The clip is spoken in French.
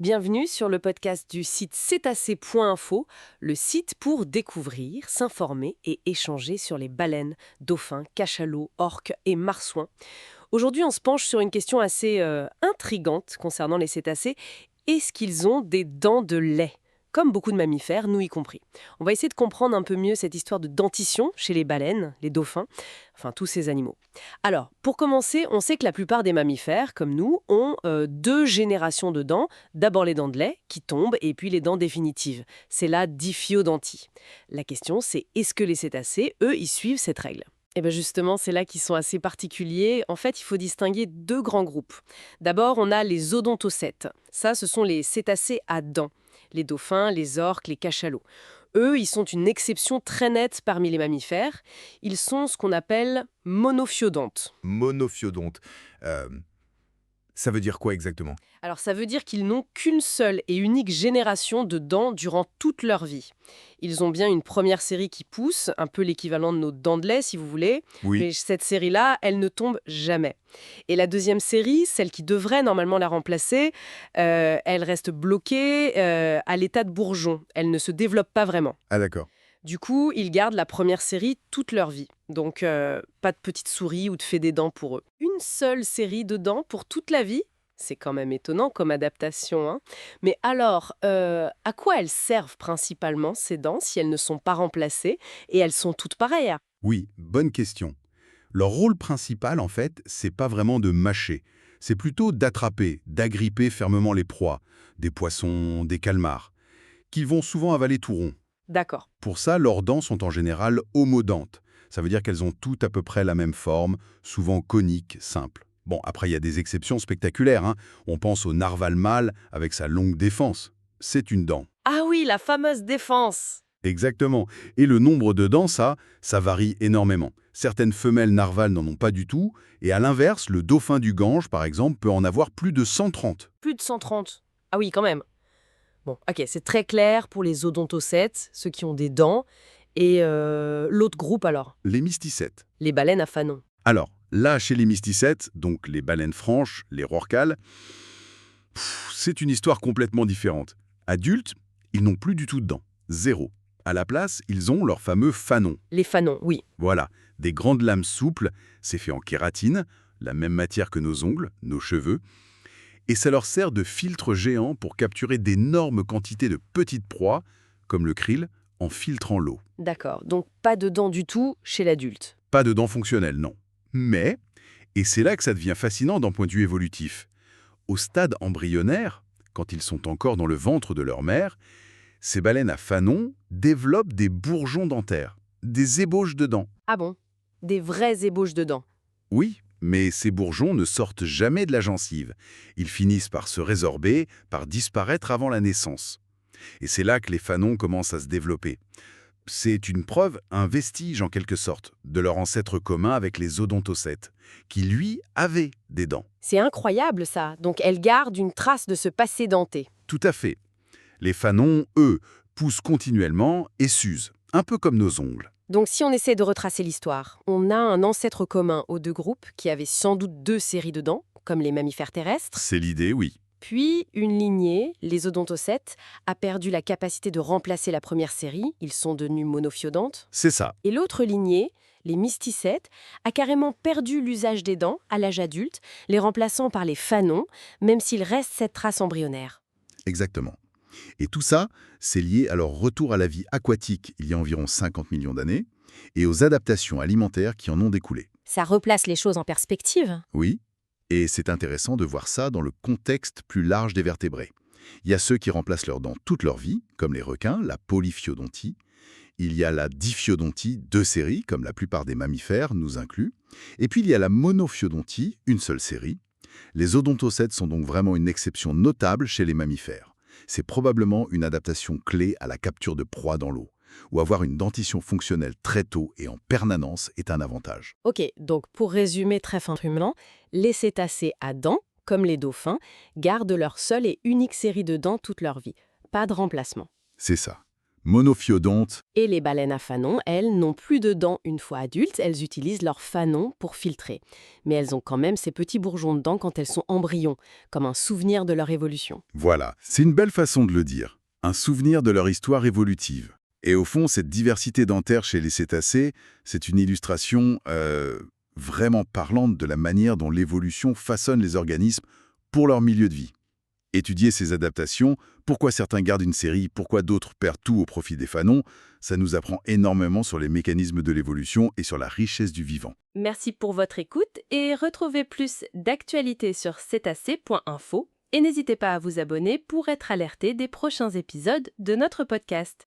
Bienvenue sur le podcast du site cétacé.info, le site pour découvrir, s'informer et échanger sur les baleines, dauphins, cachalots, orques et marsouins. Aujourd'hui, on se penche sur une question assez intrigante concernant les cétacés. Est-ce qu'ils ont des dents de lait? Comme beaucoup de mammifères, nous y compris. On va essayer de comprendre un peu mieux cette histoire de dentition chez les baleines, les dauphins, enfin tous ces animaux. Alors, pour commencer, on sait que la plupart des mammifères, comme nous, ont deux générations de dents. D'abord les dents de lait, qui tombent, et puis les dents définitives. C'est la diffiodontie. La question, c'est est-ce que les cétacés, eux, y suivent cette règle? Et bien justement, c'est là qu'ils sont assez particuliers. En fait, il faut distinguer deux grands groupes. D'abord, on a les odontocètes. Ça, ce sont les cétacés à dents. Les dauphins, les orques, les cachalots. Eux, ils sont une exception très nette parmi les mammifères. Ils sont ce qu'on appelle monophiodontes. Monophiodonte. Euh, Ça veut dire quoi exactement? Alors ça veut dire qu'ils n'ont qu'une seule et unique génération de dents durant toute leur vie. Ils ont bien une première série qui pousse, un peu l'équivalent de nos dents de lait si vous voulez, Oui, mais cette série-là, elle ne tombe jamais. Et la deuxième série, celle qui devrait normalement la remplacer, elle reste bloquée à l'état de bourgeon. Elle ne se développe pas vraiment. ah d'accord. Du coup, ils gardent la première série toute leur vie. Donc, pas de petites souris ou de fée des dents pour eux. Une seule série de dents pour toute la vie? C'est quand même étonnant comme adaptation, hein. Mais alors, à quoi elles servent principalement, ces dents, si elles ne sont pas remplacées et elles sont toutes pareilles? Oui, bonne question. Leur rôle principal, en fait, c'est pas vraiment de mâcher. C'est plutôt d'attraper, d'agripper fermement les proies, des poissons, des calmars, qu'ils vont souvent avaler tout rond. D'accord. Pour ça, leurs dents sont en général homodontes. Ça veut dire qu'elles ont toutes à peu près la même forme, souvent coniques, simples. Bon, après, il y a des exceptions spectaculaires, hein. On pense au narval mâle avec sa longue défense. C'est une dent. Ah oui, la fameuse défense! Exactement. Et le nombre de dents, ça varie énormément. Certaines femelles narvals n'en ont pas du tout, et à l'inverse, le dauphin du Gange, par exemple, peut en avoir plus de 130. Plus de 130. Ah oui, quand même. Bon, ok, c'est très clair pour les odontocètes, ceux qui ont des dents. Et l'autre groupe alors? Les mysticètes. Les baleines à fanon. Alors, là, chez les mysticètes, donc les baleines franches, les rorquals, c'est une histoire complètement différente. Adultes, ils n'ont plus du tout de dents. Zéro. À la place, ils ont leur fameux fanon. Les fanons, oui. Voilà, des grandes lames souples, c'est fait en kératine, la même matière que nos ongles, nos cheveux, et ça leur sert de filtre géant pour capturer d'énormes quantités de petites proies, comme le krill, en filtrant l'eau. D'accord, donc pas de dents du tout chez l'adulte. Pas de dents fonctionnelles, non. Mais, et c'est là que ça devient fascinant d'un point de vue évolutif, au stade embryonnaire, quand ils sont encore dans le ventre de leur mère, ces baleines à fanon développent des bourgeons dentaires, des ébauches de dents. Ah bon? Des vraies ébauches de dents. Oui, mais ces bourgeons ne sortent jamais de la gencive. Ils finissent par se résorber, par disparaître avant la naissance. Et c'est là que les fanons commencent à se développer. C'est une preuve, un vestige en quelque sorte, de leur ancêtre commun avec les odontocètes, qui lui avaient des dents. C'est incroyable ça, donc elles gardent une trace de ce passé denté. Tout à fait. Les fanons, eux, poussent continuellement et s'usent, un peu comme nos ongles. Donc si on essaie de retracer l'histoire, on a un ancêtre commun aux deux groupes qui avaient sans doute deux séries de dents, comme les mammifères terrestres. C'est l'idée, oui. Puis une lignée, les odontocètes, a perdu la capacité de remplacer la première série, ils sont devenus monophiodontes. C'est ça. Et l'autre lignée, les mysticètes, a carrément perdu l'usage des dents à l'âge adulte, les remplaçant par les fanons, même s'il reste cette trace embryonnaire. Exactement. Et tout ça, c'est lié à leur retour à la vie aquatique il y a environ 50 millions d'années et aux adaptations alimentaires qui en ont découlé. Ça replace les choses en perspective. Oui, et c'est intéressant de voir ça dans le contexte plus large des vertébrés. Il y a ceux qui remplacent leurs dents toute leur vie, comme les requins, la polyphiodontie. Il y a la diphiodontie, deux séries, comme la plupart des mammifères, nous inclus. Et puis il y a la monophiodontie, une seule série. Les odontocètes sont donc vraiment une exception notable chez les mammifères. C'est probablement une adaptation clé à la capture de proies dans l'eau, où avoir une dentition fonctionnelle très tôt et en permanence est un avantage. Ok, donc pour résumer très finement, les cétacés à dents, comme les dauphins, gardent leur seule et unique série de dents toute leur vie. Pas de remplacement. C'est ça. monophyodontes. Et les baleines à fanon, elles, n'ont plus de dents une fois adultes, elles utilisent leur fanon pour filtrer. Mais elles ont quand même ces petits bourgeons de dents quand elles sont embryons, comme un souvenir de leur évolution. Voilà, c'est une belle façon de le dire. Un souvenir de leur histoire évolutive. Et au fond, cette diversité dentaire chez les cétacés, c'est une illustration vraiment parlante de la manière dont l'évolution façonne les organismes pour leur milieu de vie. Étudier ces adaptations, pourquoi certains gardent une série, pourquoi d'autres perdent tout au profit des fanons, ça nous apprend énormément sur les mécanismes de l'évolution et sur la richesse du vivant. Merci pour votre écoute et retrouvez plus d'actualités sur cétacé.info et n'hésitez pas à vous abonner pour être alerté des prochains épisodes de notre podcast.